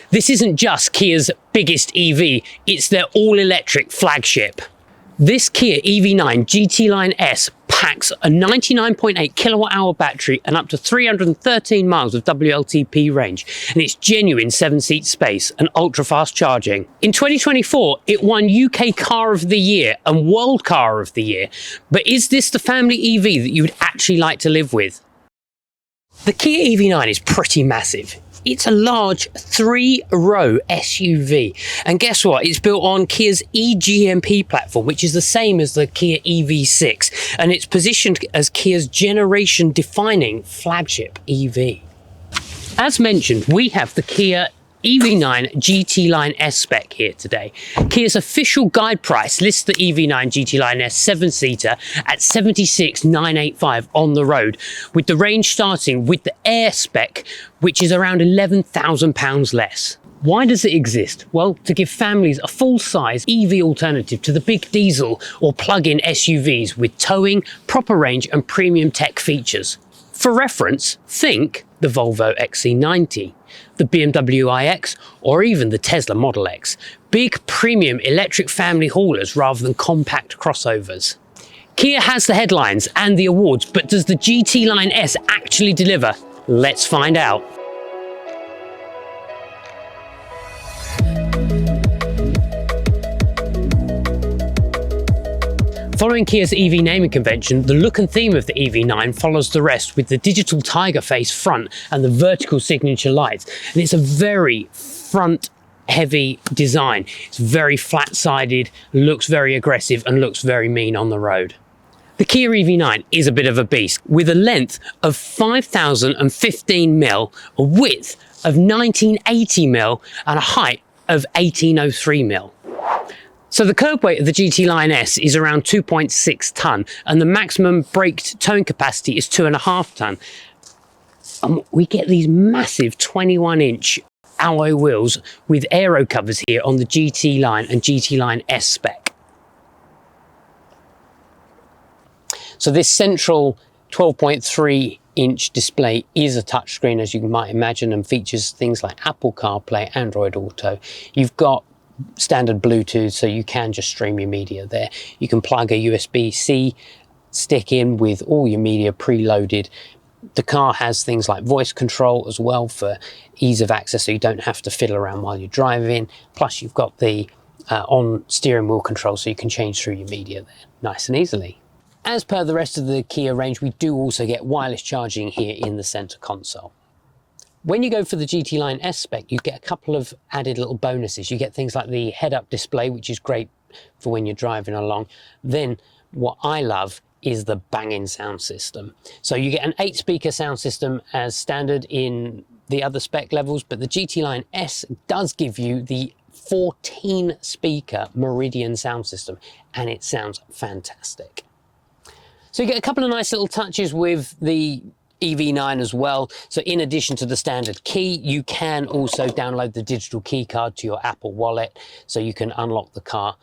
This isn't just Kia's biggest EV, it's their all-electric flagship. This Kia EV9 GT Line S packs a 99.8 kilowatt-hour battery and up to 313 miles of WLTP range, and it's genuine 7-seat space and ultra-fast charging. In 2024, it won UK Car of the Year and World Car of the Year, but is this the family EV that you would actually like to live with? The Kia EV9 is pretty massive. It's a large 3-row SUV, and guess what? It's built on Kia's eGMP platform, which is the same as the Kia EV6, and it's positioned as Kia's generation-defining flagship EV. As mentioned, we have the Kia EV9 GT Line S spec here today. Kia's official guide price lists the EV9 GT Line S 7-seater at $76,985 on the road, with the range starting with the Air spec, which is around £11,000 less. Why does it exist? Well, to give families a full-size EV alternative to the big diesel or plug-in SUVs with towing, proper range and premium tech features. For reference, think the Volvo XC90, the BMW iX, or even the Tesla Model X. Big premium electric family haulers rather than compact crossovers. Kia has the headlines and the awards, but does the GT Line S actually deliver? Let's find out. Following Kia's EV naming convention, the look and theme of the EV9 follows the rest with the digital tiger face front and the vertical signature lights. And it's a very front-heavy design. It's very flat-sided, looks very aggressive and looks very mean on the road. The Kia EV9 is a bit of a beast, with a length of 5,015mm, a width of 1980mm and a height of 1803mm. So the curb weight of the GT Line S is around 2.6 tonne and the maximum braked towing capacity is 2.5 tonne. And we get these massive 21-inch alloy wheels with aero covers here on the GT Line and GT Line S spec. So this central 12.3-inch display is a touchscreen, as you might imagine, and features things like Apple CarPlay, Android Auto. You've got standard Bluetooth, so you can just stream your media there. You can plug a USB-C stick in with all your media preloaded. The car has things like voice control as well for ease of access, so you don't have to fiddle around while you're driving. Plus you've got the on steering wheel control, so you can change through your media there nice and easily. As per the rest of the Kia range, we do also get wireless charging here in the center console. When you go for the GT Line S spec, you get a couple of added little bonuses. You get things like the head-up display, which is great for when you're driving along. Then what I love is the banging sound system. So you get an 8-speaker sound system as standard in the other spec levels, but the GT Line S does give you the 14-speaker Meridian sound system, and it sounds fantastic. So you get a couple of nice little touches with the EV9 as well. So in addition to the standard key, you can also download the digital key card to your Apple Wallet, so you can unlock the car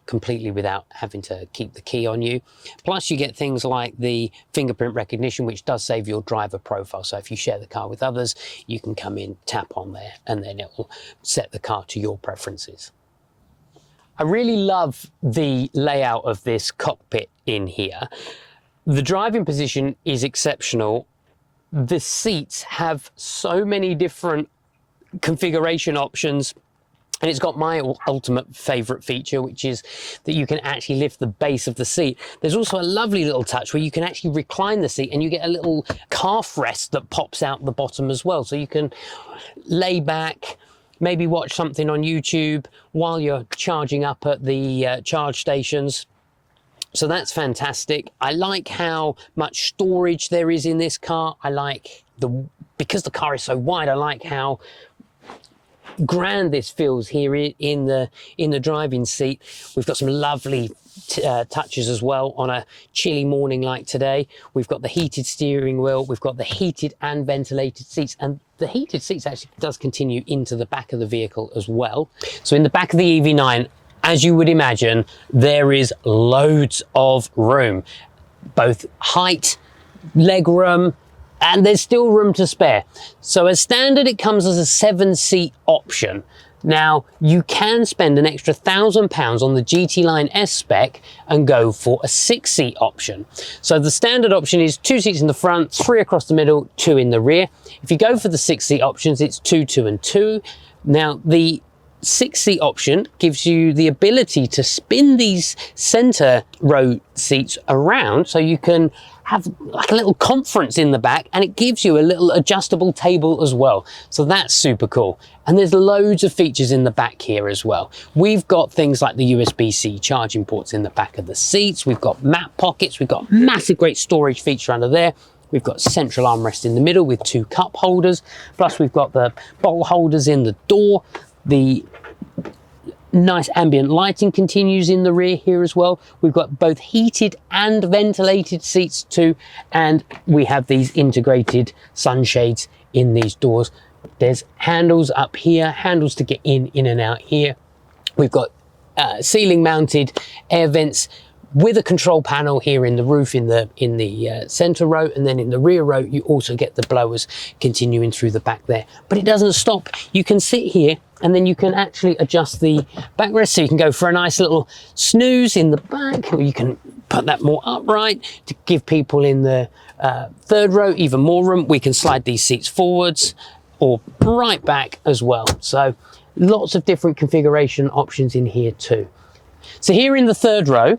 completely without having to keep the key on you. Plus you get things like the fingerprint recognition, which does save your driver profile. So if you share the car with others, you can come in, tap on there, and then it will set the car to your preferences. I really love the layout of this cockpit in here. The driving position is exceptional. The seats have so many different configuration options, and it's got my ultimate favorite feature, which is that you can actually lift the base of the seat. There's also a lovely little touch where you can actually recline the seat and you get a little calf rest that pops out the bottom as well. So you can lay back, maybe watch something on YouTube while you're charging up at the charge stations. So that's fantastic. I like how much storage there is in this car. I like because the car is so wide, I like how grand this feels here in the driving seat. We've got some lovely touches as well on a chilly morning like today. We've got the heated steering wheel, we've got the heated and ventilated seats, and the heated seats actually does continue into the back of the vehicle as well. So in the back of the EV9, as you would imagine, there is loads of room, both height, leg room, and there's still room to spare. So as standard, it comes as a 7-seat option. Now, you can spend an extra £1,000 on the GT Line S spec and go for a 6-seat option. So the standard option is 2 seats in the front, 3 across the middle, 2 in the rear. If you go for the 6-seat options, it's 2, 2 and 2. Now, the 6-seat option gives you the ability to spin these center row seats around, so you can have like a little conference in the back, and it gives you a little adjustable table as well. So that's super cool. And there's loads of features in the back here as well. We've got things like the USB-C charging ports in the back of the seats. We've got map pockets. We've got massive great storage feature under there. We've got central armrest in the middle with 2 cup holders. Plus we've got the bottle holders in the door. The nice ambient lighting continues in the rear here as well. We've got both heated and ventilated seats too, and we have these integrated sunshades in these doors. There's handles up here, handles to get in and out here. We've got ceiling mounted air vents with a control panel here in the roof in the center row, and then in the rear row you also get the blowers continuing through the back there. But it doesn't stop. You can sit here and then you can actually adjust the backrest, so you can go for a nice little snooze in the back, or you can put that more upright to give people in the third row even more room. We can slide these seats forwards or right back as well. So lots of different configuration options in here too. So here in the third row,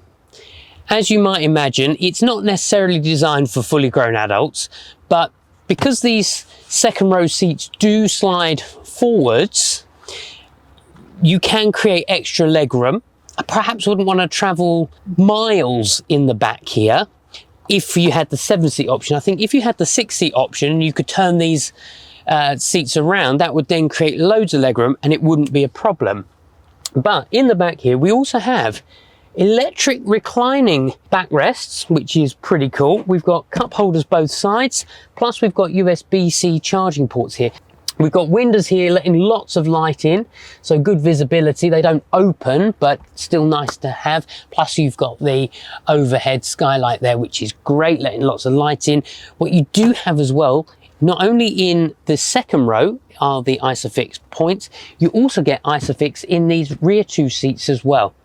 as you might imagine, it's not necessarily designed for fully grown adults, but because these second row seats do slide forwards, you can create extra leg room. I perhaps wouldn't want to travel miles in the back here if you had the 7-seat option. I think if you had the 6-seat option, you could turn these seats around. That would then create loads of leg room and it wouldn't be a problem. But in the back here, we also have electric reclining backrests, which is pretty cool. We've got cup holders both sides, plus we've got USB-C charging ports here. We've got windows here letting lots of light in, so good visibility. They don't open, but still nice to have. Plus you've got the overhead skylight there, which is great, letting lots of light in. What you do have as well, not only in the second row are the ISOFIX points, you also get ISOFIX in these rear 2 seats as well.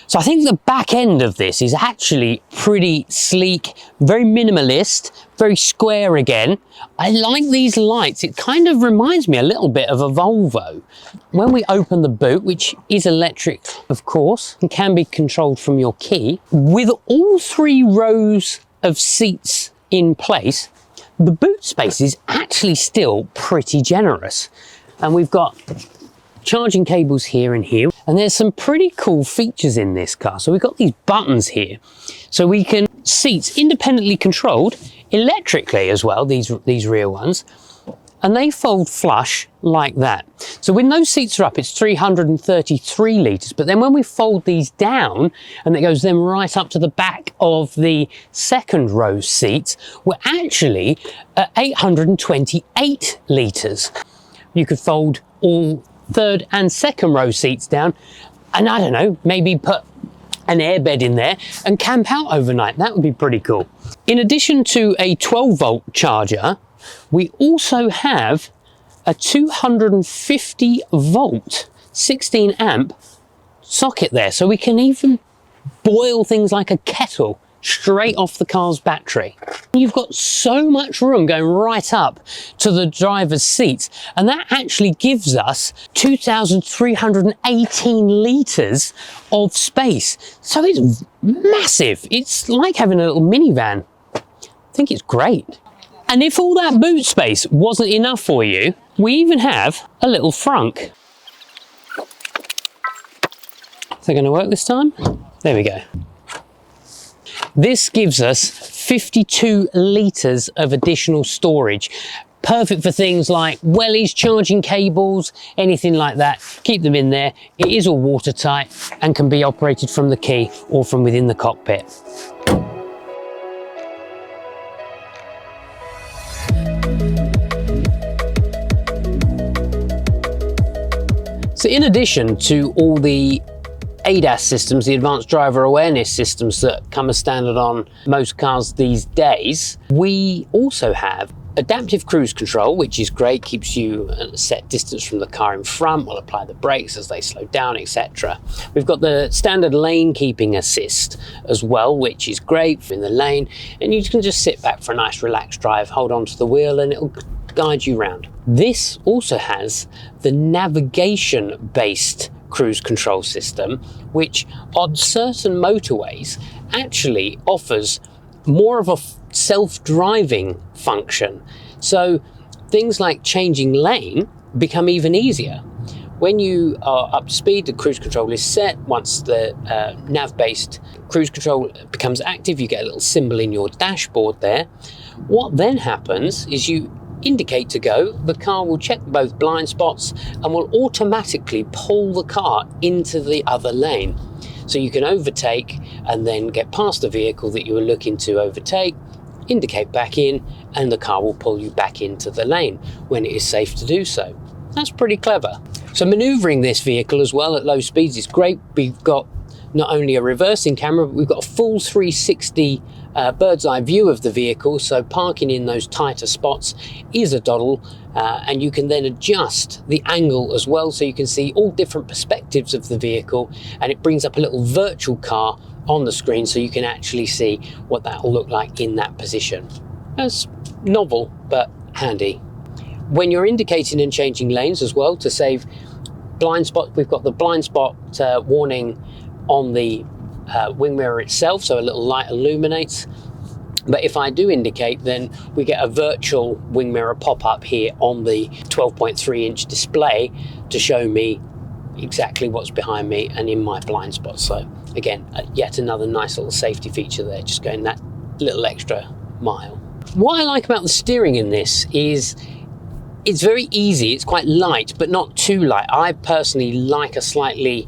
So I think the back end of this is actually pretty sleek, very minimalist, very square again. I like these lights. It kind of reminds me a little bit of a Volvo. When we open the boot, which is electric, of course, and can be controlled from your key, with all 3 rows of seats in place, the boot space is actually still pretty generous. And we've got charging cables here and here, and there's some pretty cool features in this car. So we've got these buttons here, so we can seats independently controlled electrically as well, these rear ones, and they fold flush like that. So when those seats are up, it's 333 litres, but then when we fold these down, and it goes then right up to the back of the second row seats, we're actually at 828 litres. You could fold all third and second row seats down, and I don't know, maybe put an airbed in there and camp out overnight. That would be pretty cool. In addition to a 12-volt charger, we also have a 250-volt 16-amp socket there, so we can even boil things like a kettle straight off the car's battery. You've got so much room going right up to the driver's seats, and that actually gives us 2,318 litres of space. So it's massive. It's like having a little minivan. I think it's great. And if all that boot space wasn't enough for you, we even have a little frunk. Is that going to work this time? There we go. This gives us 52 litres of additional storage. Perfect for things like wellies, charging cables, anything like that. Keep them in there. It is all watertight and can be operated from the key or from within the cockpit. So in addition to all the ADAS systems, the advanced driver awareness systems that come as standard on most cars these days, we also have adaptive cruise control, which is great, keeps you at a set distance from the car in front, will apply the brakes as they slow down, etc. We've got the standard lane keeping assist as well, which is great in the lane, and you can just sit back for a nice relaxed drive, hold on to the wheel, and it'll guide you around. This also has the navigation based cruise control system, which on certain motorways actually offers more of a self-driving function. So things like changing lane become even easier. When you are up to speed, the cruise control is set. Once the nav-based cruise control becomes active, you get a little symbol in your dashboard there. What then happens is you indicate to go, the car will check both blind spots and will automatically pull the car into the other lane. So you can overtake and then get past the vehicle that you were looking to overtake, indicate back in, and the car will pull you back into the lane when it is safe to do so. That's pretty clever. So maneuvering this vehicle as well at low speeds is great. We've got not only a reversing camera, but we've got a full 360 bird's eye view of the vehicle, so parking in those tighter spots is a doddle, and you can then adjust the angle as well, so you can see all different perspectives of the vehicle, and it brings up a little virtual car on the screen so you can actually see what that will look like in that position. That's novel but handy. When you're indicating and changing lanes as well to save blind spot, we've got the blind spot warning on the wing mirror itself, so a little light illuminates. But if I do indicate, then we get a virtual wing mirror pop up here on the 12.3 inch display to show me exactly what's behind me and in my blind spot. So again, yet another nice little safety feature there, just going that little extra mile. What I like about the steering in this is it's very easy, it's quite light, but not too light. I personally like a slightly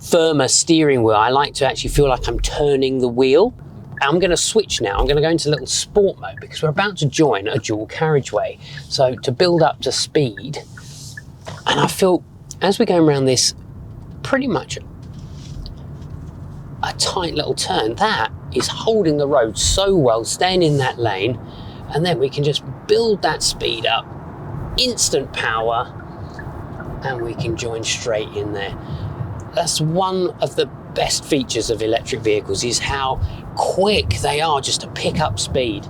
firmer steering wheel. I like to actually feel like I'm turning the wheel. I'm going to switch now. I'm going to go into a little sport mode because we're about to join a dual carriageway. So to build up to speed, and I feel as we're going around this pretty much a tight little turn, that is holding the road so well, staying in that lane, and then we can just build that speed up, instant power, and we can join straight in there. That's one of the best features of electric vehicles, is how quick they are just to pick up speed.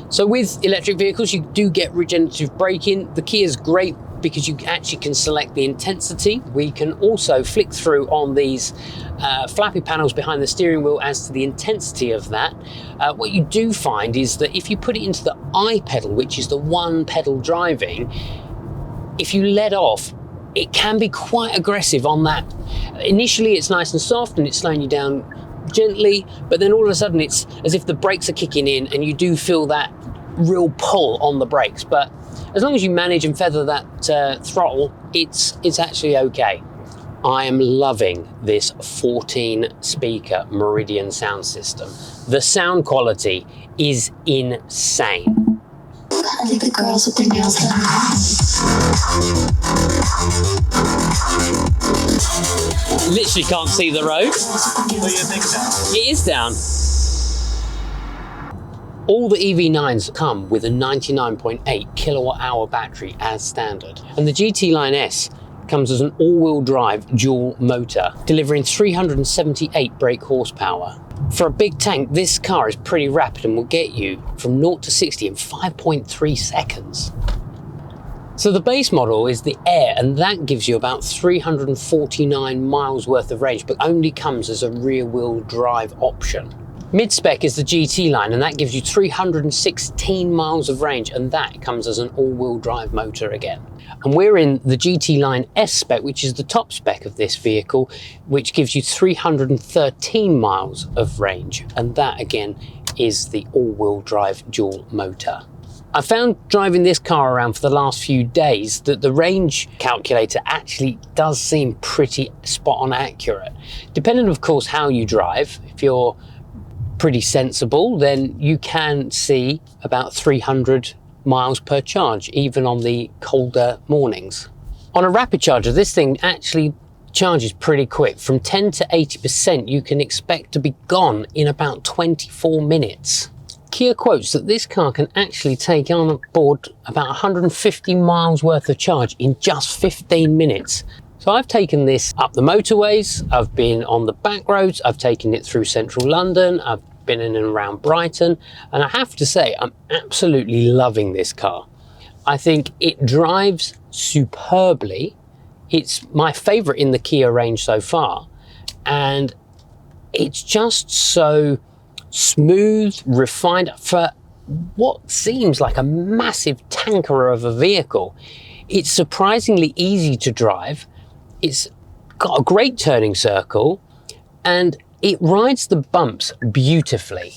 So with electric vehicles, you do get regenerative braking. The Kia is great because you actually can select the intensity. We can also flick through on these flappy panels behind the steering wheel as to the intensity of that. What you do find is that if you put it into the I pedal, which is the one pedal driving, if you let off, it can be quite aggressive on that. Initially it's nice and soft and it's slowing you down gently, but then all of a sudden it's as if the brakes are kicking in and you do feel that real pull on the brakes. But as long as you manage and feather that throttle, it's actually okay. I am loving this 14 speaker Meridian sound system. The sound quality is insane. I think the girls with their nails done. Literally can't see the road. It is down. All the EV9s come with a 99.8 kilowatt hour battery as standard. And the GT Line S comes as an all-wheel drive dual motor, delivering 378 brake horsepower. For a big tank, this car is pretty rapid and will get you from 0 to 60 in 5.3 seconds. So the base model is the Air, and that gives you about 349 miles worth of range, but only comes as a rear-wheel drive option. Mid-spec is the GT line, and that gives you 316 miles of range, and that comes as an all-wheel drive motor again. And we're in the GT line S spec, which is the top spec of this vehicle, which gives you 313 miles of range, and that again is the all-wheel drive dual motor. I found driving this car around for the last few days that the range calculator actually does seem pretty spot on accurate. Depending of course how you drive, if you're pretty sensible, then you can see about 300 miles per charge, even on the colder mornings. On a rapid charger, this thing actually charges pretty quick. From 10 to 80%, you can expect to be gone in about 24 minutes. Kia quotes that this car can actually take on board about 150 miles worth of charge in just 15 minutes. So I've taken this up the motorways, I've been on the back roads, I've taken it through central London, I've been in and around Brighton, and I have to say I'm absolutely loving this car. I think it drives superbly. It's my favourite in the Kia range so far, and it's just so smooth, refined for what seems like a massive tanker of a vehicle. It's surprisingly easy to drive. It's got a great turning circle and it rides the bumps beautifully.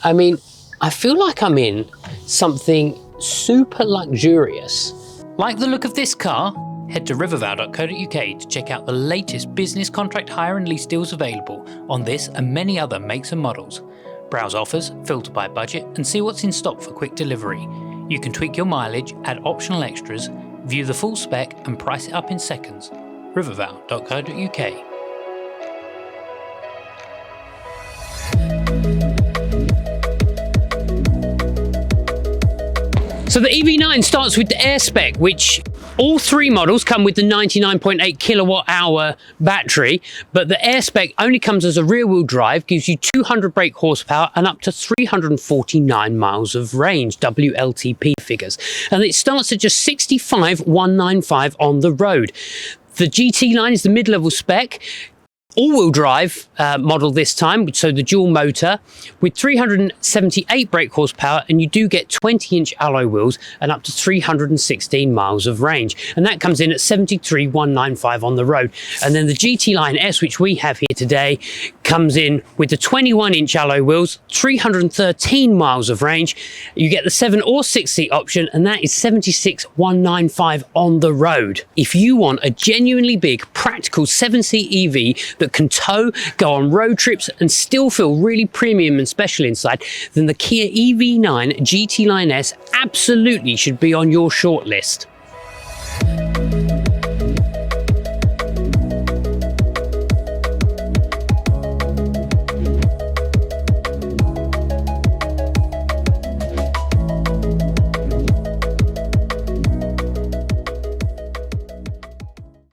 I mean, I feel like I'm in something super luxurious. Like the look of this car? Head to rivervale.co.uk to check out the latest business contract hire and lease deals available on this and many other makes and models. Browse offers, filter by budget, and see what's in stock for quick delivery. You can tweak your mileage, add optional extras, view the full spec, and price it up in seconds. rivervale.co.uk. So the EV9 starts with the Air spec, which all three models come with the 99.8 kilowatt hour battery, but the Air spec only comes as a rear wheel drive, gives you 200 brake horsepower and up to 349 miles of range, WLTP figures. And it starts at just 65,195 on the road. The GT line is the mid-level spec, all-wheel drive model this time, so the dual motor with 378 brake horsepower, and you do get 20-inch alloy wheels and up to 316 miles of range, and that comes in at 73,195 on the road. And then the GT Line S, which we have here today, comes in with the 21-inch alloy wheels, 313 miles of range. You get the 7 or 6 seat option, and that is 76,195 on the road. If you want a genuinely big, practical 7-seat EV that can tow, go on road trips, and still feel really premium and special inside, then the Kia EV9 GT Line S absolutely should be on your shortlist.